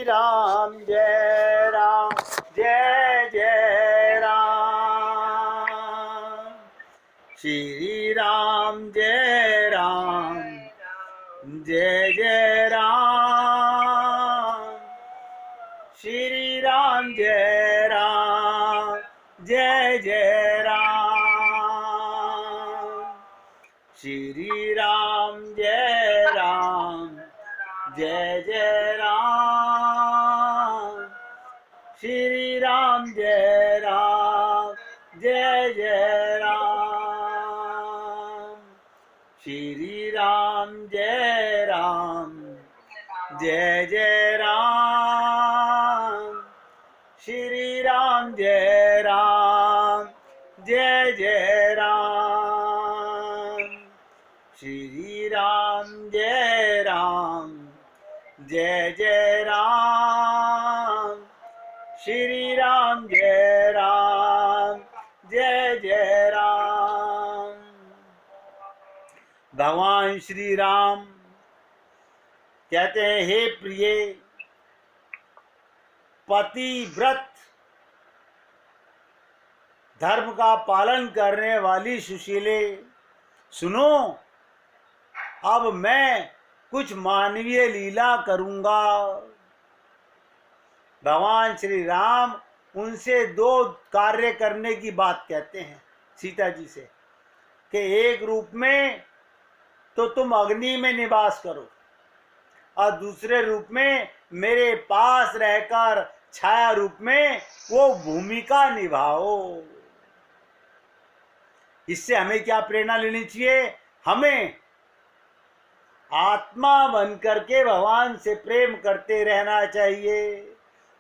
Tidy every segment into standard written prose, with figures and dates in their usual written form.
राम जय राम जय जय राम। श्री राम जय राम जय जय राम। श्री राम जय राम जय जय राम। श्री राम जय राम जय जय राम। श्री राम जय राम जय जय राम। श्री राम जय राम जय जय राम। श्री राम जय राम जय जय राम। श्री राम जय राम जय जय राम। श्री राम जय राम जय जय राम। भगवान श्री राम कहते हैं, हे प्रिय पतिव्रत धर्म का पालन करने वाली सुशीले, सुनो, अब मैं कुछ मानवीय लीला करूंगा। भगवान श्री राम उनसे दो कार्य करने की बात कहते हैं सीता जी से, कि एक रूप में तो तुम अग्नि में निवास करो और दूसरे रूप में मेरे पास रहकर छाया रूप में वो भूमिका निभाओ। इससे हमें क्या प्रेरणा लेनी चाहिए? हमें आत्मा बनकर के भगवान से प्रेम करते रहना चाहिए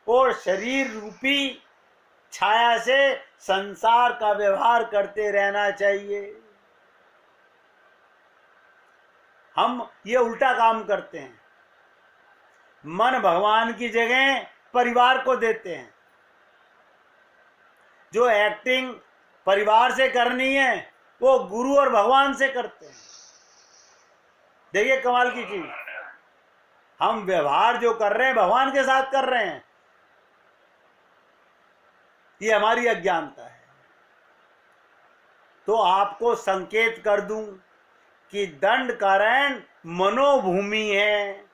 और शरीर रूपी छाया से संसार का व्यवहार करते रहना चाहिए। हम ये उल्टा काम करते हैं, मन भगवान की जगह परिवार को देते हैं। जो एक्टिंग परिवार से करनी है वो गुरु और भगवान से करते हैं। देखिए कमाल की चीज, हम व्यवहार जो कर रहे हैं भगवान के साथ कर रहे हैं, ये हमारी अज्ञानता है। तो आपको संकेत कर दूं कि दंडकारण्य मनोभूमि है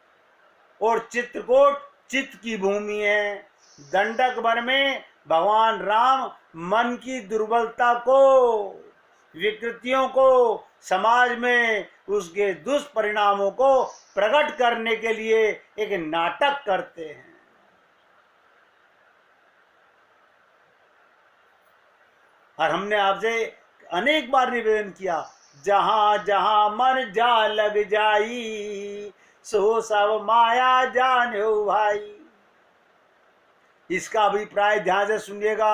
और चित्रकूट चित्त की भूमि है। दंडक वन में भगवान राम मन की दुर्बलता को, विकृतियों को, समाज में उसके दुष्परिणामों को प्रकट करने के लिए एक नाटक करते हैं। और हमने आपसे अनेक बार निवेदन किया, जहां जहां मन जा लग जाई सो सब माया जानो भाई। इसका अभिप्राय ध्यान से सुनिएगा,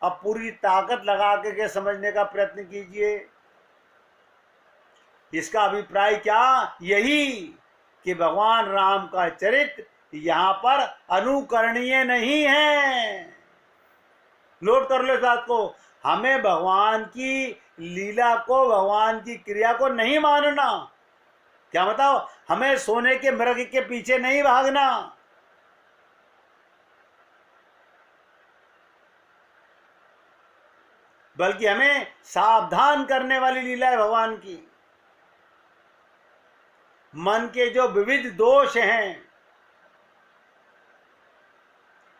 अब पूरी ताकत लगा के समझने का प्रयत्न कीजिए। इसका अभिप्राय क्या? यही कि भगवान राम का चरित्र यहाँ पर अनुकरणीय नहीं है। नोट कर लो इस बात को, हमें भगवान की लीला को, भगवान की क्रिया को नहीं मानना। क्या बताओ? हमें सोने के मृग के पीछे नहीं भागना। बल्कि हमें सावधान करने वाली लीला है भगवान की। मन के जो विविध दोष हैं,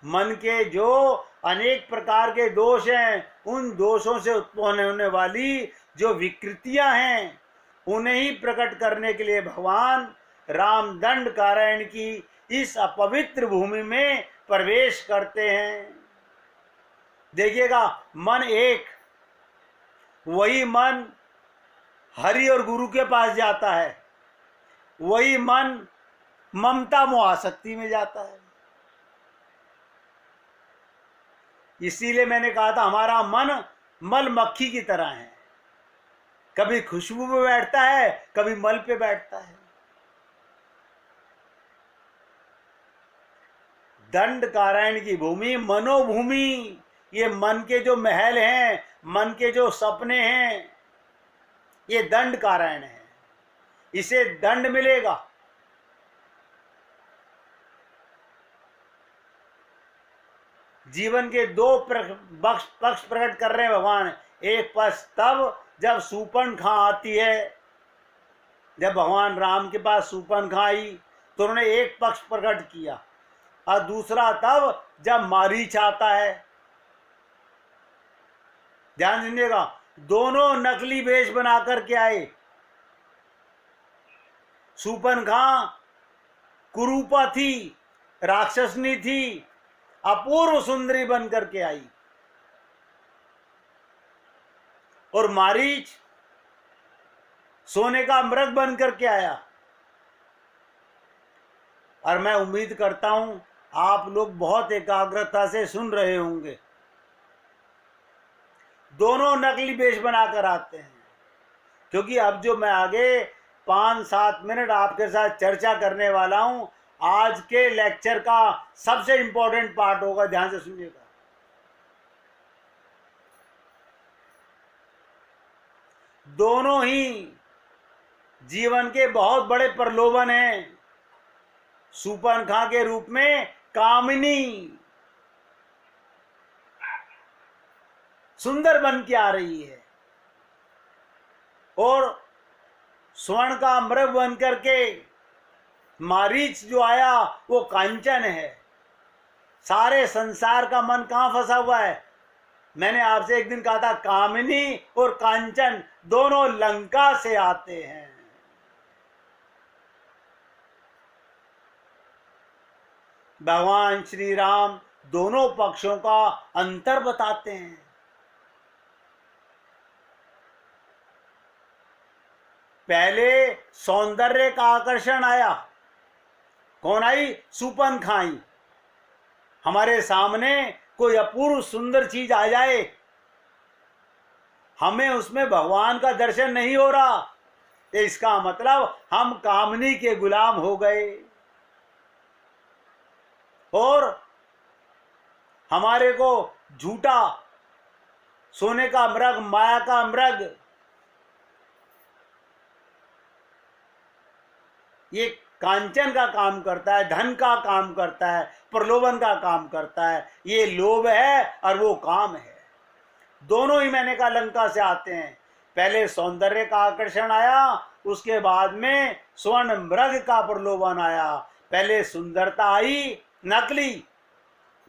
मन के जो अनेक प्रकार के दोष हैं, उन दोषों से उत्पन्न होने वाली जो विकृतियां हैं, उन्हें ही प्रकट करने के लिए भगवान राम दंडकारण्य की इस अपवित्र भूमि में प्रवेश करते हैं। देखिएगा, मन एक, वही मन हरि और गुरु के पास जाता है, वही मन ममता मोहासक्ति में जाता है। इसीलिए मैंने कहा था हमारा मन मल मक्खी की तरह है, कभी खुशबू में बैठता है, कभी मल पे बैठता है। दंडकारण्य की भूमि मनोभूमि, ये मन के जो महल हैं, मन के जो सपने हैं, ये दंडकारण्य है। इसे दंड मिलेगा। जीवन के दो पक्ष प्रकट कर रहे हैं भगवान। एक पक्ष तब जब शूर्पणखा आती है, जब भगवान राम के पास शूर्पणखा आई तो उन्होंने एक पक्ष प्रकट किया, और दूसरा तब जब मारीच आता है। ध्यान दीजिएगा, दोनों नकली वेश बना करके आए। शूर्पणखा कुरूपा थी, राक्षसनी थी, अपूर्व सुंदरी बन करके आई, और मारीच सोने का मृग बन करके आया। और मैं उम्मीद करता हूं आप लोग बहुत एकाग्रता से सुन रहे होंगे। दोनों नकली वेश बनाकर आते हैं, क्योंकि अब जो मैं आगे 5-7 मिनट आपके साथ चर्चा करने वाला हूं, आज के लेक्चर का सबसे इंपॉर्टेंट पार्ट होगा। ध्यान से सुनिएगा। दोनों ही जीवन के बहुत बड़े प्रलोभन हैं। शूर्पणखा के रूप में कामिनी सुंदर बन के आ रही है, और स्वर्ण का मृग बन करके मारीच जो आया वो कांचन है। सारे संसार का मन कहां फंसा हुआ है? मैंने आपसे एक दिन कहा था, कामिनी और कांचन दोनों लंका से आते हैं। भगवान श्री राम दोनों पक्षों का अंतर बताते हैं। पहले सौंदर्य का आकर्षण आया। कौन आई? शूर्पणखा आई। हमारे सामने कोई अपूर्व सुंदर चीज आ जाए, हमें उसमें भगवान का दर्शन नहीं हो रहा, तो इसका मतलब हम कामनी के गुलाम हो गए, और हमारे को झूठा सोने का मृग, माया का मृग, ये कांचन का काम करता है, धन का काम करता है, प्रलोभन का काम करता है। ये लोभ है और वो काम है। दोनों ही मैंने कहा लंका से आते हैं। पहले सौंदर्य का आकर्षण आया, उसके बाद में स्वर्ण मृग का प्रलोभन आया। पहले सुंदरता आई नकली,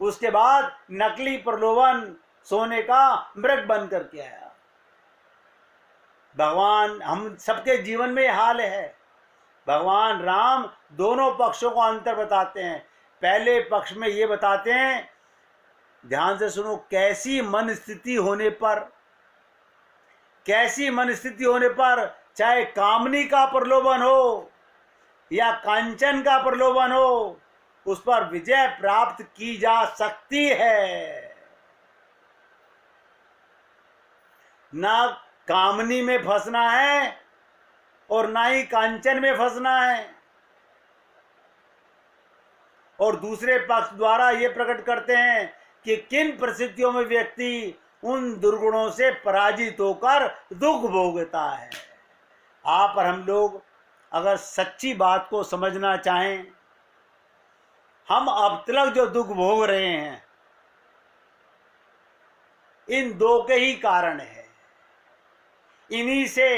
उसके बाद नकली प्रलोभन सोने का मृग बन करके आया। भगवान, हम सबके जीवन में हाल है। भगवान राम दोनों पक्षों को अंतर बताते हैं। पहले पक्ष में ये बताते हैं, ध्यान से सुनो, कैसी मन स्थिति होने पर चाहे कामनी का प्रलोभन हो या कांचन का प्रलोभन हो, उस पर विजय प्राप्त की जा सकती है। ना कामनी में फंसना है और ना ही कांचन में फंसना है। और दूसरे पक्ष द्वारा ये प्रकट करते हैं कि किन परिस्थितियों में व्यक्ति उन दुर्गुणों से पराजित होकर दुख भोगता है। आप और हम लोग अगर सच्ची बात को समझना चाहें, हम अब तक जो दुख भोग रहे हैं, इन दो के ही कारण है। इन्हीं से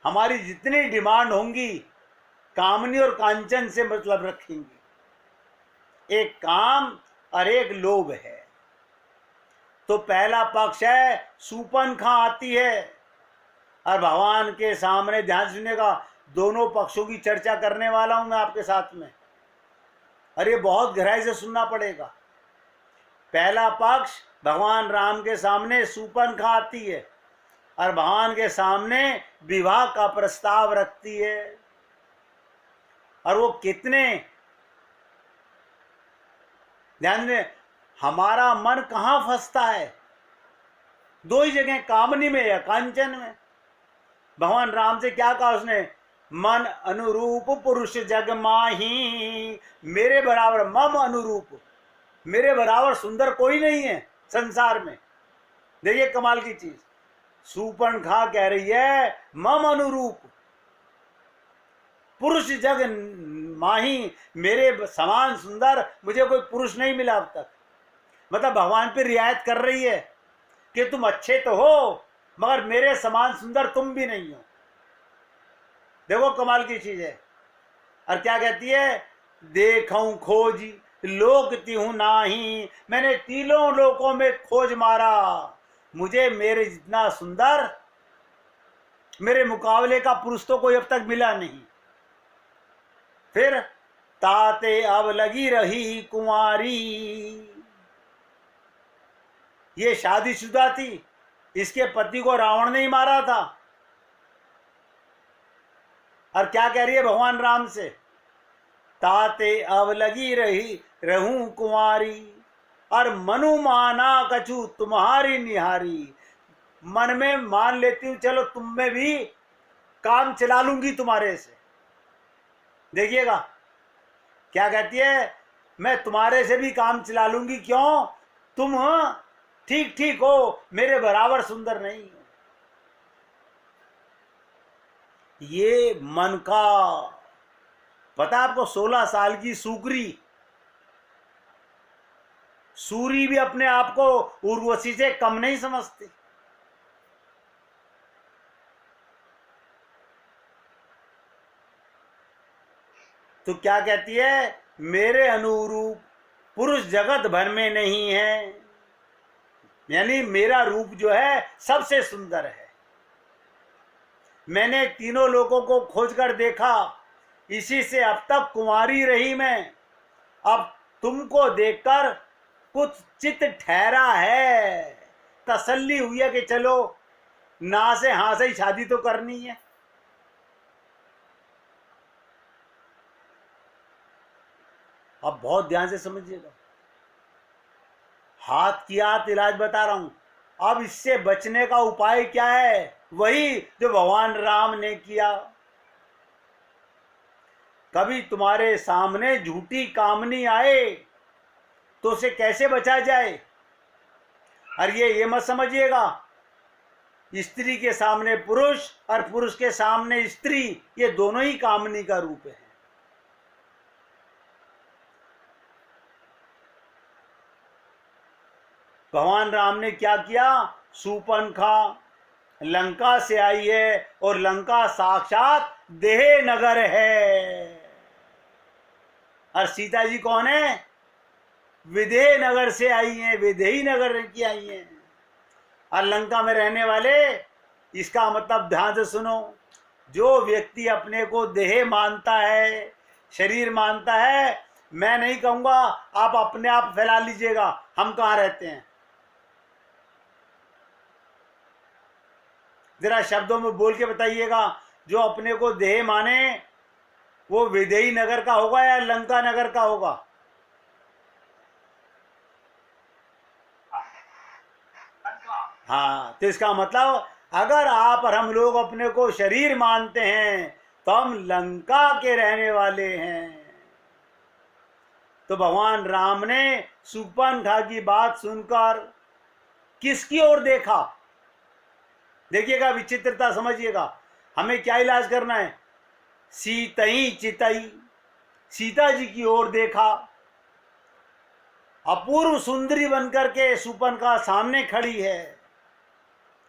हमारी जितनी डिमांड होंगी, कामनी और कांचन से मतलब रखेंगे। एक काम और एक लोभ है। तो पहला पक्ष है, शूर्पणखा आती है, और भगवान के सामने, ध्यान सुनिएगा, दोनों पक्षों की चर्चा करने वाला हूं मैं आपके साथ में, और ये बहुत गहराई से सुनना पड़ेगा। पहला पक्ष, भगवान राम के सामने शूर्पणखा आती है और भगवान के सामने विवाह का प्रस्ताव रखती है। और वो कितने, ध्यान दें, हमारा मन कहां फंसता है? दो ही जगह, कामनी में या कांचन में। भगवान राम से क्या कहा उसने? मन अनुरूप पुरुष जग माही, मेरे बराबर, मम अनुरूप, मेरे बराबर सुंदर कोई नहीं है संसार में। देखिए कमाल की चीज, शूर्पणखा कह रही है मम अनुरूप पुरुष जग माही, मेरे समान सुंदर मुझे कोई पुरुष नहीं मिला अब तक। मतलब भगवान पे रियायत कर रही है कि तुम अच्छे तो हो मगर मेरे समान सुंदर तुम भी नहीं हो। देखो कमाल की चीज है। और क्या कहती है, देखूं खोज लोक तिहु नाही, मैंने तीनों लोकों में खोज मारा, मुझे मेरे जितना सुंदर मेरे मुकाबले का पुरुष तो कोई अब तक मिला नहीं। फिर ताते अब लगी रही कुंवारी, ये शादीशुदा थी, इसके पति को रावण ने ही मारा था। और क्या कह रही है भगवान राम से, ताते अब लगी रही रहूं कुंवारी, और मनु माना कछु तुम्हारी निहारी, मन में मान लेती हूं चलो तुम में भी काम चला लूंगी तुम्हारे से। देखिएगा क्या कहती है, मैं तुम्हारे से भी काम चला लूंगी, क्यों, तुम ठीक ठीक हो, मेरे बराबर सुंदर नहीं हो। ये मन का पता आपको, 16 साल की सुकरी, सूरी भी अपने आप को उर्वशी से कम नहीं समझती। तो क्या कहती है, मेरे अनुरूप पुरुष जगत भर में नहीं है, यानी मेरा रूप जो है सबसे सुंदर है। मैंने तीनों लोगों को खोज कर देखा, इसी से अब तक कुंवारी रही मैं, अब तुमको देखकर कुछ चित्त ठहरा है, तसल्ली हुई है कि चलो ना से हाँ से ही शादी तो करनी है। अब बहुत ध्यान से समझिएगा, हाथ की हाथ इलाज बता रहा हूं। अब इससे बचने का उपाय क्या है, वही जो भगवान राम ने किया। कभी तुम्हारे सामने झूठी कामनी आए तो उसे कैसे बचा जाए। और ये मत समझिएगा स्त्री के सामने पुरुष और पुरुष के सामने स्त्री, ये दोनों ही कामनी का रूप है। भगवान राम ने क्या किया, शूर्पणखा लंका से आई है और लंका साक्षात देह नगर है, और सीता जी कौन है, विदेह नगर से आई हैं, विदेही नगर की आई हैं। और लंका में रहने वाले, इसका मतलब ध्यान से सुनो, जो व्यक्ति अपने को देह मानता है, शरीर मानता है, मैं नहीं कहूंगा आप अपने आप फैला लीजिएगा हम कहाँ रहते हैं, जरा शब्दों में बोल के बताइएगा। जो अपने को देह माने वो विदेही नगर का होगा या लंका नगर का होगा। हाँ, तो इसका मतलब अगर आप और हम लोग अपने को शरीर मानते हैं तो हम लंका के रहने वाले हैं। तो भगवान राम ने शूर्पणखा की बात सुनकर किसकी ओर देखा, देखिएगा विचित्रता समझिएगा। हमें क्या इलाज करना है, सीतई चितई, सीता जी की ओर देखा, अपूर्व सुंदरी बनकर के शूर्पणखा सामने खड़ी है,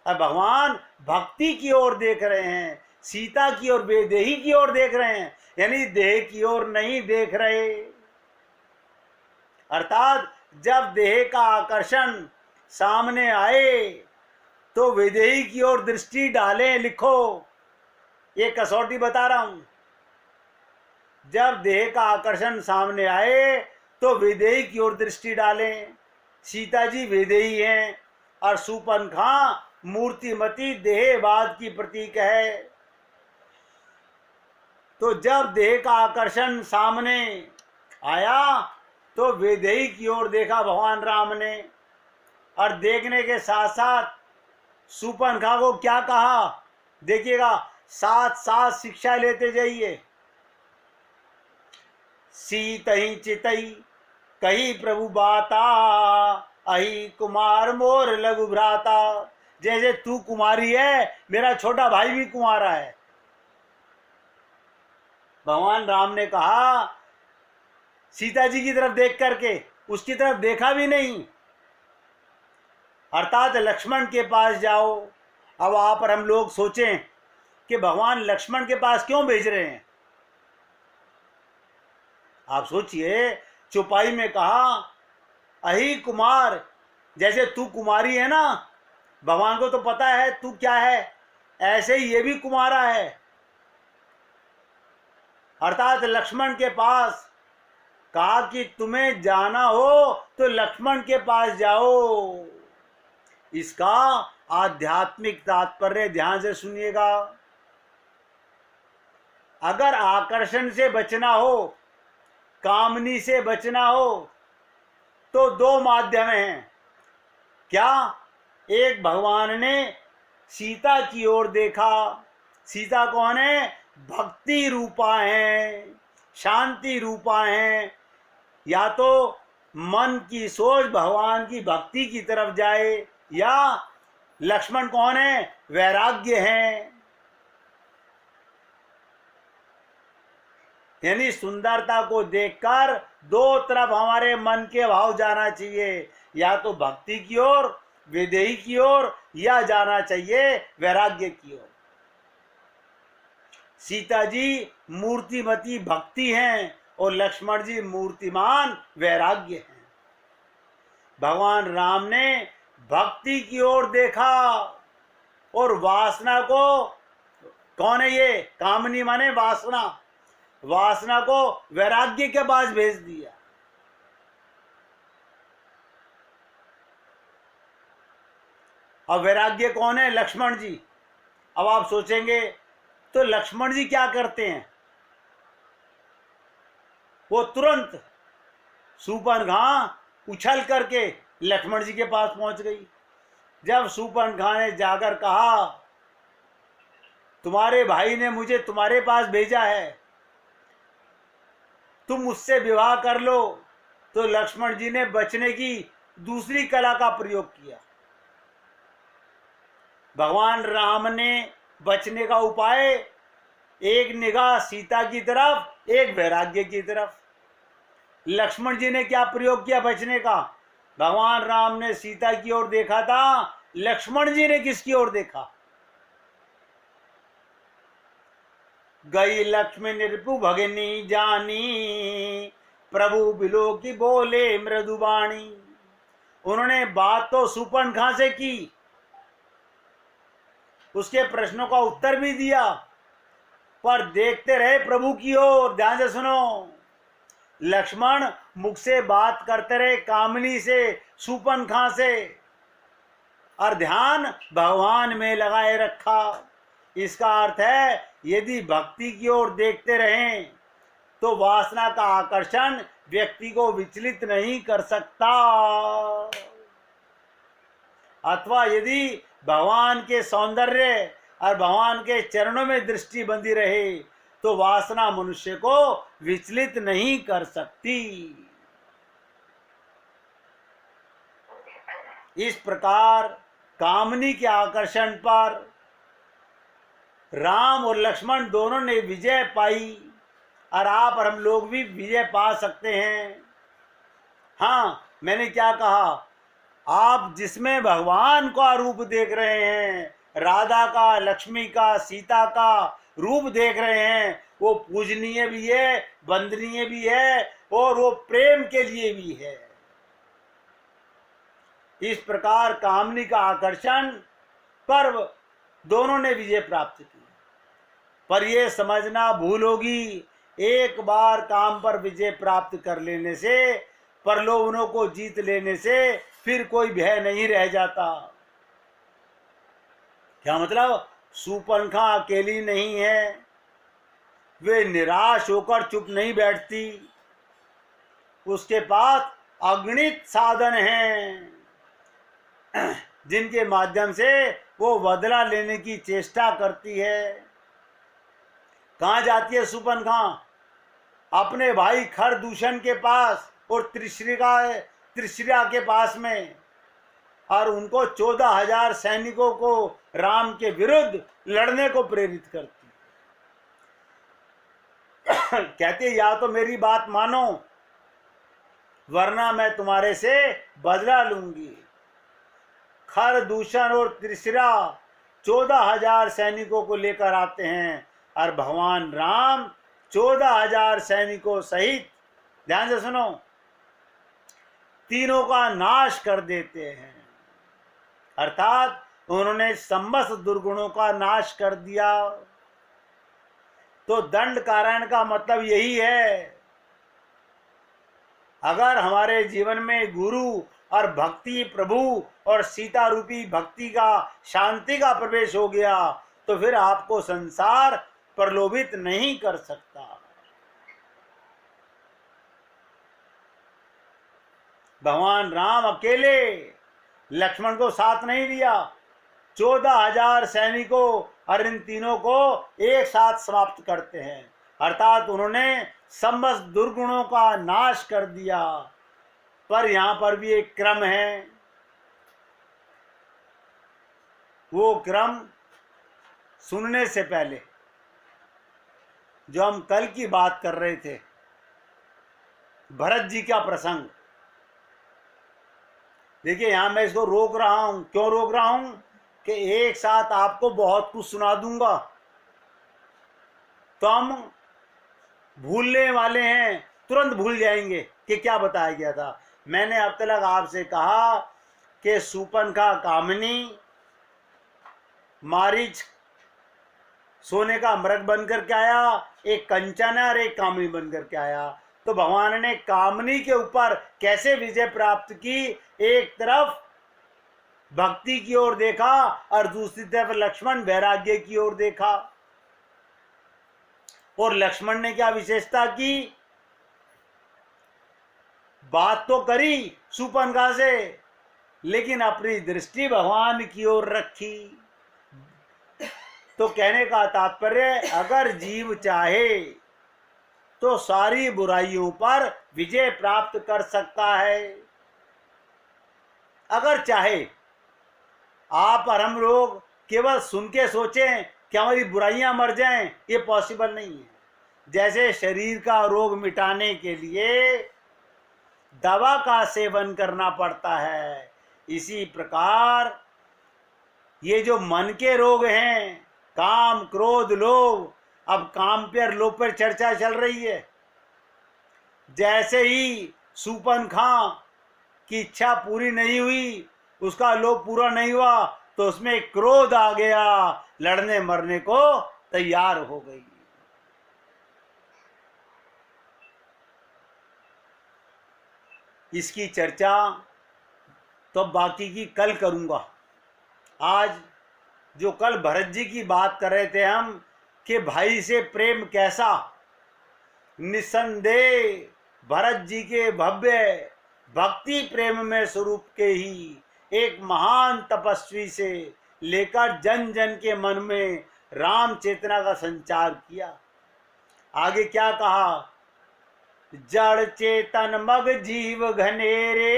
और भगवान भक्ति की ओर देख रहे हैं, सीता की ओर, वैदेही की ओर देख रहे हैं, यानी देह की ओर नहीं देख रहे। अर्थात जब देह का आकर्षण सामने आए तो वैदेही की ओर दृष्टि डालें। लिखो, ये कसौटी बता रहा हूं, जब देह का आकर्षण सामने आए तो वैदेही की ओर दृष्टि डालें। सीता जी वैदेही हैं और शूर्पणखा मूर्तिमती देहवाद की प्रतीक है। तो जब देह का आकर्षण सामने आया तो वैदेही की ओर देखा भगवान राम ने, और देखने के साथ साथ शूर्पणखा को क्या कहा, देखिएगा, साथ साथ शिक्षा लेते जाइए। सीतई चितई कही प्रभु बाता, अहि कुमार मोर लघु भ्राता। जैसे तू कुमारी है, मेरा छोटा भाई भी कुंवारा है। भगवान राम ने कहा सीता जी की तरफ देख करके, उसकी तरफ देखा भी नहीं, अर्थात लक्ष्मण के पास जाओ। अब आप और हम लोग सोचें कि भगवान लक्ष्मण के पास क्यों भेज रहे हैं। आप सोचिए, चौपाई में कहा अहि कुमार, जैसे तू कुमारी है ना, भगवान को तो पता है तू क्या है, ऐसे ही ये भी कुमारा है। अर्थात लक्ष्मण के पास कहा कि तुम्हें जाना हो तो लक्ष्मण के पास जाओ। इसका आध्यात्मिक तात्पर्य ध्यान से सुनिएगा। अगर आकर्षण से बचना हो, कामनी से बचना हो, तो दो माध्यम हैं। क्या? एक, भगवान ने सीता की ओर देखा। सीता कौन है? भक्ति रूपा है, शांति रूपा है। या तो मन की सोच भगवान की भक्ति की तरफ जाए, या लक्ष्मण कौन है? वैराग्य है। यानी सुंदरता को देखकर दो तरफ हमारे मन के भाव जाना चाहिए, या तो भक्ति की ओर, विदेही की ओर, या जाना चाहिए वैराग्य की ओर। सीता जी मूर्तिमती भक्ति हैं और लक्ष्मण जी मूर्तिमान वैराग्य हैं। भगवान राम ने भक्ति की ओर देखा और वासना को, कौन है ये? कामनी माने वासना, वासना को वैराग्य के पास भेज दिया। अब वैराग्य कौन है? लक्ष्मण जी। अब आप सोचेंगे तो लक्ष्मण जी क्या करते हैं? वो तुरंत शूर्पणखा उछल करके लक्ष्मण जी के पास पहुंच गई। जब शूर्पणखा ने जाकर कहा तुम्हारे भाई ने मुझे तुम्हारे पास भेजा है, तुम मुझसे विवाह कर लो, तो लक्ष्मण जी ने बचने की दूसरी कला का प्रयोग किया। भगवान राम ने बचने का उपाय, एक निगाह सीता की तरफ, एक वैराग्य की तरफ। लक्ष्मण जी ने क्या प्रयोग किया बचने का? भगवान राम ने सीता की ओर देखा था, लक्ष्मण जी ने किसकी ओर देखा? गई लक्ष्मी निरपु भगिनी जानी, प्रभु बिलो की बोले मृदुबाणी। उन्होंने बात तो शूर्पणखा से की, उसके प्रश्नों का उत्तर भी दिया, पर देखते रहे प्रभु की ओर। ध्यान से सुनो, लक्ष्मण मुख से बात करते रहे कामिनी से, शूर्पणखा से, और ध्यान भगवान में लगाए रखा। इसका अर्थ है यदि भक्ति की ओर देखते रहें तो वासना का आकर्षण व्यक्ति को विचलित नहीं कर सकता, अथवा यदि भगवान के सौंदर्य और भगवान के चरणों में दृष्टि बंधी रहे तो वासना मनुष्य को विचलित नहीं कर सकती। इस प्रकार कामनी के आकर्षण पर राम और लक्ष्मण दोनों ने विजय पाई, और आप और हम लोग भी विजय पा सकते हैं। हाँ, मैंने क्या कहा? आप जिसमें भगवान का रूप देख रहे हैं, राधा का, लक्ष्मी का, सीता का रूप देख रहे हैं, वो पूजनीय भी है, वंदनीय भी है, और वो प्रेम के लिए भी है। इस प्रकार कामनी का आकर्षण पर दोनों ने विजय प्राप्त की। पर यह समझना भूल होगी, एक बार काम पर विजय प्राप्त कर लेने से, प्रलोभनों को जीत लेने से फिर कोई भय नहीं रह जाता। क्या मतलब? शूर्पणखा अकेली नहीं है, वे निराश होकर चुप नहीं बैठती, उसके पास अगणित साधन हैं जिनके माध्यम से वो बदला लेने की चेष्टा करती है। कहाँ जाती है शूर्पणखा? अपने भाई खरदूषण के पास और त्रिशिरा के पास में, और उनको 14,000 सैनिकों को राम के विरुद्ध लड़ने को प्रेरित करती। कहते या तो मेरी बात मानो वरना मैं तुम्हारे से बदला लूंगी। खर, दूषण और त्रिशिरा 14,000 सैनिकों को लेकर आते हैं और भगवान राम 14,000 सैनिकों सहित, ध्यान से सुनो, तीनों का नाश कर देते हैं। अर्थात उन्होंने समस्त दुर्गुणों का नाश कर दिया। तो दंड कारण्य का मतलब यही है, अगर हमारे जीवन में गुरु और भक्ति, प्रभु और सीता रूपी भक्ति का, शांति का प्रवेश हो गया, तो फिर आपको संसार प्रलोभित नहीं कर सकता। भगवान राम अकेले लक्ष्मण को साथ नहीं दिया, 14,000 सैनिकों और इन तीनों को एक साथ समाप्त करते हैं। अर्थात उन्होंने समस्त दुर्गुणों का नाश कर दिया। पर यहां पर भी एक क्रम है, वो क्रम सुनने से पहले जो हम कल की बात कर रहे थे, भरत जी का प्रसंग, देखिए यहां मैं इसको रोक रहा हूं। क्यों रोक रहा हूं? कि एक साथ आपको बहुत कुछ सुना दूंगा तो हम भूलने वाले हैं, तुरंत भूल जाएंगे कि क्या बताया गया था। मैंने अब तक आपसे कहा कि शूर्पणखा कामिनी, मारीच सोने का मृग बनकर के आया, एक कंचन और एक कामिनी बनकर के आया। तो भगवान ने कामिनी के ऊपर कैसे विजय प्राप्त की? एक तरफ भक्ति की ओर देखा और दूसरी तरफ लक्ष्मण वैराग्य की ओर देखा। और लक्ष्मण ने क्या विशेषता की? बात तो करी शूर्पणखा से, लेकिन अपनी दृष्टि भगवान की ओर रखी। तो कहने का तात्पर्य, अगर जीव चाहे तो सारी बुराइयों पर विजय प्राप्त कर सकता है। अगर चाहे, आप और हम लोग केवल सुन के सोचें कि हमारी बुराइयां मर जाएं, ये पॉसिबल नहीं है। जैसे शरीर का रोग मिटाने के लिए दवा का सेवन करना पड़ता है, इसी प्रकार ये जो मन के रोग हैं, काम, क्रोध, लोभ, अब काम पर लोभ पर चर्चा चल रही है। जैसे ही शूर्पणखा की इच्छा पूरी नहीं हुई, उसका लोभ पूरा नहीं हुआ, तो उसमें क्रोध आ गया, लड़ने मरने को तैयार हो गई। इसकी चर्चा तो बाकी की कल करूंगा। आज जो कल भरत जी की बात कर रहे थे हम कि भाई से प्रेम कैसा, निसंदेह भरत जी के भव्य भक्ति प्रेम में स्वरूप के ही एक महान तपस्वी से लेकर जन जन के मन में राम चेतना का संचार किया। आगे क्या कहा? जड़ चेतन मग जीव घनेरे,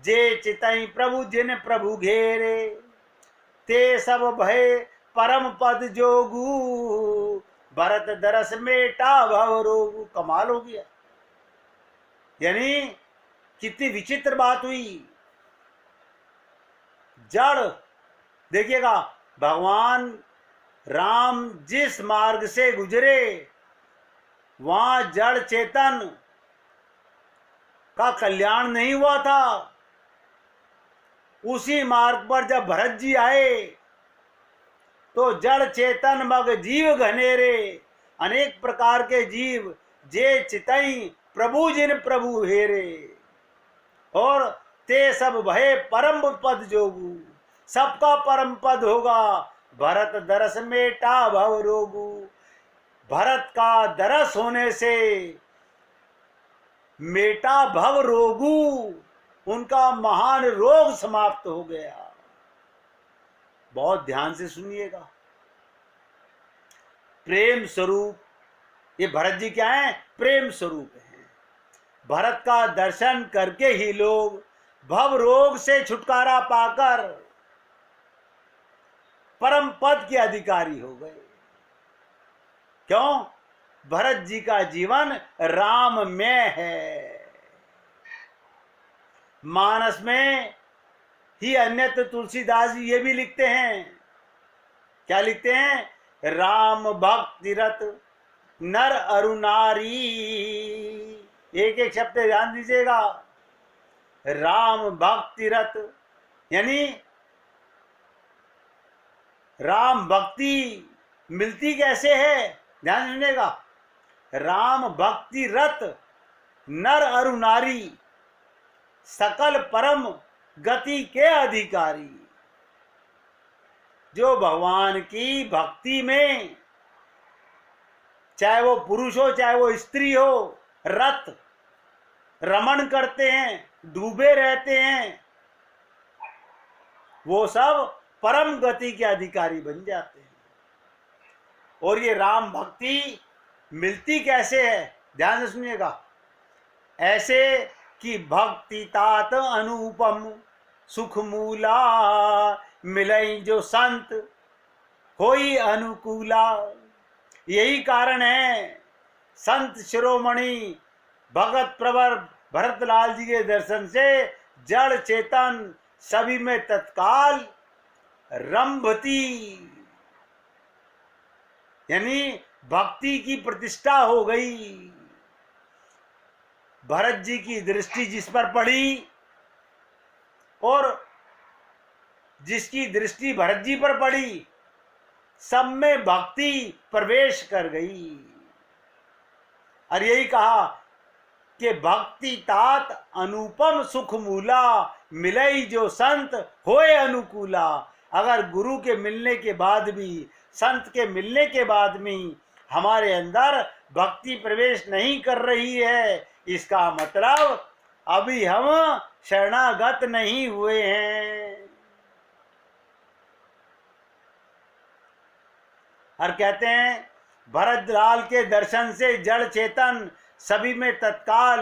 जे चितई प्रभु जिन प्रभु घेरे, ते सब भय परम पद जोगू, भरत दरस मेटा भव रोगू। कमाल हो गया, यानी कितनी विचित्र बात हुई। जड़, देखिएगा, भगवान राम जिस मार्ग से गुजरे वहां जड़ चेतन का कल्याण नहीं हुआ था। उसी मार्ग पर जब भरत जी आए तो जड़ चेतन मग जीव घनेरे, अनेक प्रकार के जीव, जे चितई प्रभु जिन प्रभु हेरे, और ते सब भय परम पद जोगू, सबका परम पद होगा। भरत दरस मेटा भव रोगू, भरत का दरस होने से मेटा भव रोगू, उनका महान रोग समाप्त हो गया। बहुत ध्यान से सुनिएगा। प्रेम स्वरूप, ये भरत जी क्या है? प्रेम स्वरूप है। भरत का दर्शन करके ही लोग भव रोग से छुटकारा पाकर परम पद के अधिकारी हो गए। क्यों? भरत जी का जीवन राममय है। मानस में ही अन्यत्र तुलसीदास जी ये भी लिखते हैं, क्या लिखते हैं? राम भक्ति रत नर अरु नारी। एक एक शब्द ध्यान दीजिएगा। राम भक्ति रत यानी राम भक्ति मिलती कैसे है, ध्यान सुनिएगा। राम भक्ति रत नर अरु नारी, सकल परम गति के अधिकारी। जो भगवान की भक्ति में, चाहे वो पुरुष हो चाहे वो स्त्री हो, रत रमण करते हैं, डूबे रहते हैं, वो सब परम गति के अधिकारी बन जाते हैं। और ये राम भक्ति मिलती कैसे है, ध्यान से सुनिएगा। ऐसे कि भक्ति तात अनुपम सुख मूला, मिलई जो संत होई अनुकूला। यही कारण है संत शिरोमणि भगत प्रवर भरतलाल जी के दर्शन से जड़ चेतन सभी में तत्काल रंभती, यानी भक्ति की प्रतिष्ठा हो गई। भरत जी की दृष्टि जिस पर पड़ी और जिसकी दृष्टि भरत जी पर पड़ी, सब में भक्ति प्रवेश कर गई। और यही कहा कि भक्ति तात अनुपम सुख मूला, मिलई जो संत होए अनुकूला। अगर गुरु के मिलने के बाद भी, संत के मिलने के बाद भी हमारे अंदर भक्ति प्रवेश नहीं कर रही है, इसका मतलब अभी हम शरणागत नहीं हुए हैं। और कहते हैं भरतलाल के दर्शन से जड़ चेतन सभी में तत्काल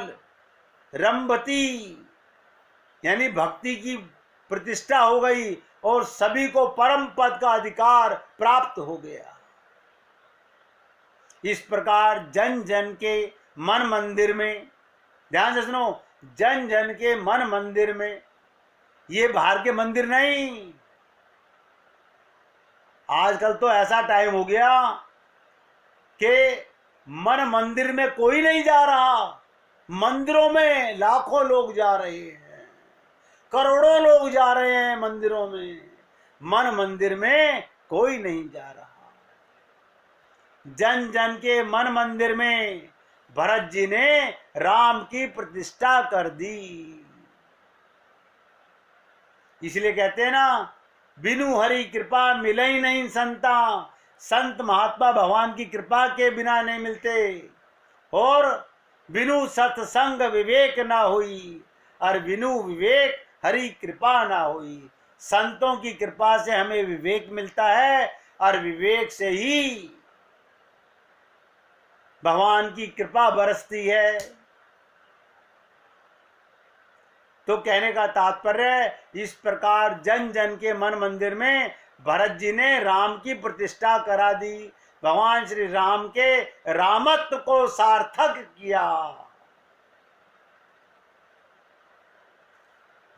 रंभती, यानी भक्ति की प्रतिष्ठा हो गई और सभी को परम पद का अधिकार प्राप्त हो गया। इस प्रकार जन जन के मन मंदिर में, ध्यान से सुनो, जन जन के मन मंदिर में, ये बाहर के मंदिर नहीं। आजकल तो ऐसा टाइम हो गया कि मन मंदिर में कोई नहीं जा रहा, मंदिरों में लाखों लोग जा रहे हैं, करोड़ों लोग जा रहे हैं मंदिरों में, मन मंदिर में कोई नहीं जा रहा। जन जन के मन मंदिर में भरत जी ने राम की प्रतिष्ठा कर दी। इसलिए कहते हैं ना, बिनु हरि कृपा मिले ही नहीं संता। संत महात्मा भगवान की कृपा के बिना नहीं मिलते। और बिनु सत्संग विवेक ना हुई, और बिनु विवेक हरि कृपा ना हुई। संतों की कृपा से हमें विवेक मिलता है, और विवेक से ही भगवान की कृपा बरसती है। तो कहने का तात्पर्य, इस प्रकार जन जन के मन मंदिर में भरत जी ने राम की प्रतिष्ठा करा दी, भगवान श्री राम के रामत्व को सार्थक किया।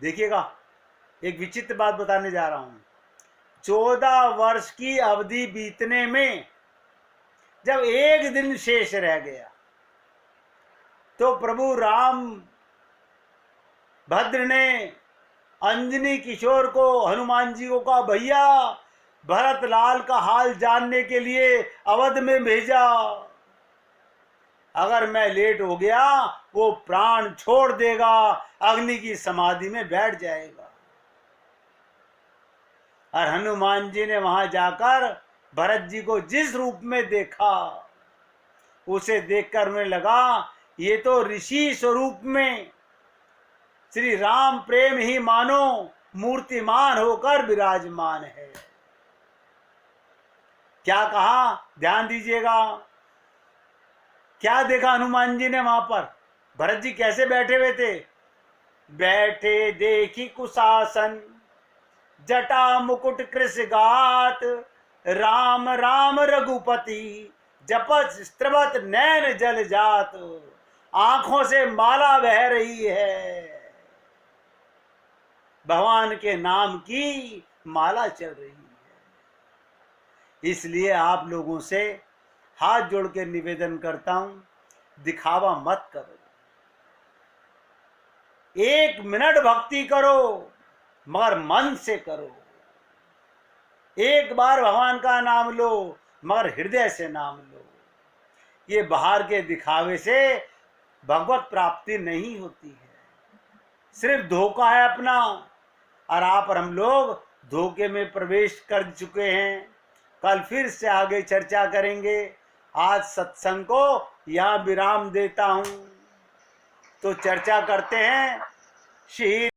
देखिएगा, एक विचित्र बात बताने जा रहा हूं। 14 वर्ष की अवधि बीतने में जब एक दिन शेष रह गया, तो प्रभु राम भद्र ने अंजनी किशोर को, हनुमान जी को कहा, भैया भरतलाल का हाल जानने के लिए अवध में भेजा। अगर मैं लेट हो गया वो प्राण छोड़ देगा, अग्नि की समाधि में बैठ जाएगा। और हनुमान जी ने वहां जाकर भरत जी को जिस रूप में देखा, उसे देखकर उन्हें लगा ये तो ऋषि स्वरूप में श्री राम प्रेम ही मानो मूर्तिमान होकर विराजमान है। क्या कहा, ध्यान दीजिएगा। क्या देखा हनुमान जी ने वहां पर? भरत जी कैसे बैठे हुए थे? बैठे देखी कुशासन, जटा मुकुट कृष गात, राम राम रघुपति, जपत स्त्रवत नैन जल जात। आंखों से माला बह रही है। भगवान के नाम की माला चल रही है। इसलिए आप लोगों से हाथ जोड़ के निवेदन करता हूं, दिखावा मत करो। 1 मिनट भक्ति करो, मगर मन से करो। एक बार भगवान का नाम लो, मगर हृदय से नाम लो। ये बाहर के दिखावे से भगवत प्राप्ति नहीं होती है, सिर्फ धोखा है अपना। और आप और हम लोग धोखे में प्रवेश कर चुके हैं। कल फिर से आगे चर्चा करेंगे। आज सत्संग को यहाँ विराम देता हूँ। तो चर्चा करते हैं। श्री